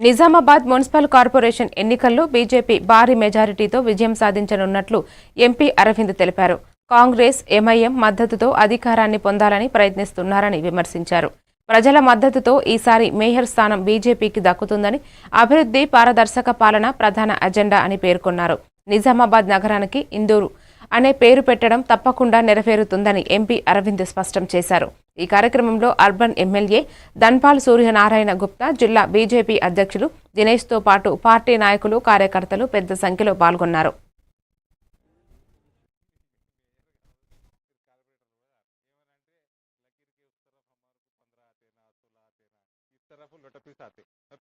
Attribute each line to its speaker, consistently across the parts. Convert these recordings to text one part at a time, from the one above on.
Speaker 1: Nizamabad municipal corporation ఎన్నికల్లో BJP భారీ మెజారిటీతో విజయం సాధించనున్నట్లు ఎంపీ అరవింద్ తెలిపారు. కాంగ్రెస్, ఎంఐఎం మద్దతుతో అధికారాన్ని పొందాలని ప్రయత్నిస్తున్నారని విమర్శించారు. ప్రజల మద్దతుతో ఈసారి మేయర్ స్థానం బీజేపీకి దక్కుతుందని, అభివృద్ధి, పారదర్శక పాలన ప్రధాన అజెండా అని పేర్కొన్నారు. నిజామాబాద్ నగరానికి ఇందూరు అనే పేరు పెట్టడం తప్పకుండా నెరవేరుతుందని ఎంపీ అరవింద్ స్పష్టం చేశారు. ఈ కార్యక్రమంలో అర్బన్ ఎమ్మెల్యే ధన్పాల్ సూర్యనారాయణ గుప్తా, జిల్లా బీజేపీ అధ్యక్షులు దినేష్తో పాటు పార్టీ నాయకులు, కార్యకర్తలు పెద్ద సంఖ్యలో పాల్గొన్నారు.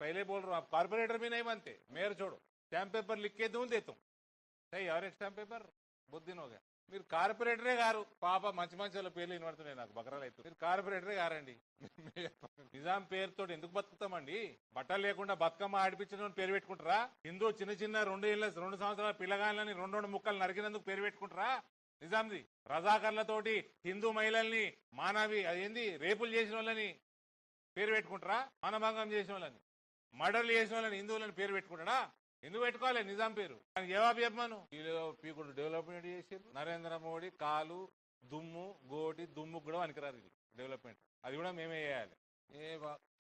Speaker 2: पहले बोल रहा हूँ, आप कारपोरेटर भी नहीं बनते, मेयर छोड़ो, स्टैंप पेपर लिख के दूं देता हूँ, सही और एक स्टैंप पेपर बहुत दिन हो गया. మీరు కార్పొరేటరే గారు, పాప మంచి మంచి వాళ్ళ పేర్లు వినబడుతున్నాయి, నాకు బకరాలు అవుతుంది. మీరు కార్పొరేటరే గారండి. నిజాం పేరుతో ఎందుకు బతుకుతామండి? బట్టలు లేకుండా బతుకమ్మ ఆడిపించడం పేరు పెట్టుకుంటారా? హిందూ చిన్న చిన్న 2 సంవత్సరాల పిల్లగాళ్ళని 2 ముక్కలు నరికినందుకు పేరు పెట్టుకుంటారా? నిజాంది రజాకర్లతోటి హిందూ మహిళల్ని మానవి అదేంది రేపులు చేసిన వాళ్ళని పేరు పెట్టుకుంటారా? మానభంగం చేసిన వాళ్ళని, మర్డర్లు చేసిన వాళ్ళని హిందువులని పేరు పెట్టుకుంటాడా? ఎందుకు పెట్టుకోవాలి నిజాం పేరు? జవాబు చెప్పాను. పీకుడు డెవలప్మెంట్ చేసారు. నరేంద్ర మోడీ కాలు దుమ్ము గోటి దుమ్ము కూడా పనికిరారు డెవలప్మెంట్. అది కూడా మేమే చేయాలి.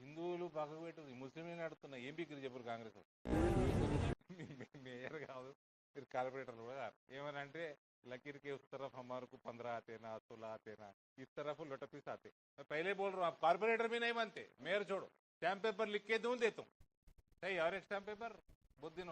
Speaker 2: హిందువులు పక్కకు పెట్టు, ముస్లింలు నడుతున్నా ఏం పీకులు చెప్పారు కాంగ్రెస్. మేయర్ కాదు, మీరు కార్పొరేటర్లు కూడా కాదు. ఏమనంటే लकीर के उस तरफ हमारे को 15 आते ना 16 आते ना, इस तरफ लोटा पीस आते. मैं पहले बोल रहा हूँ, आप कारपोरेटर भी नहीं बनते, मेयर छोड़ो, स्टैंप पेपर लिख के दूं देता हूँ, सही और एक स्टैंप पेपर बहुत दिन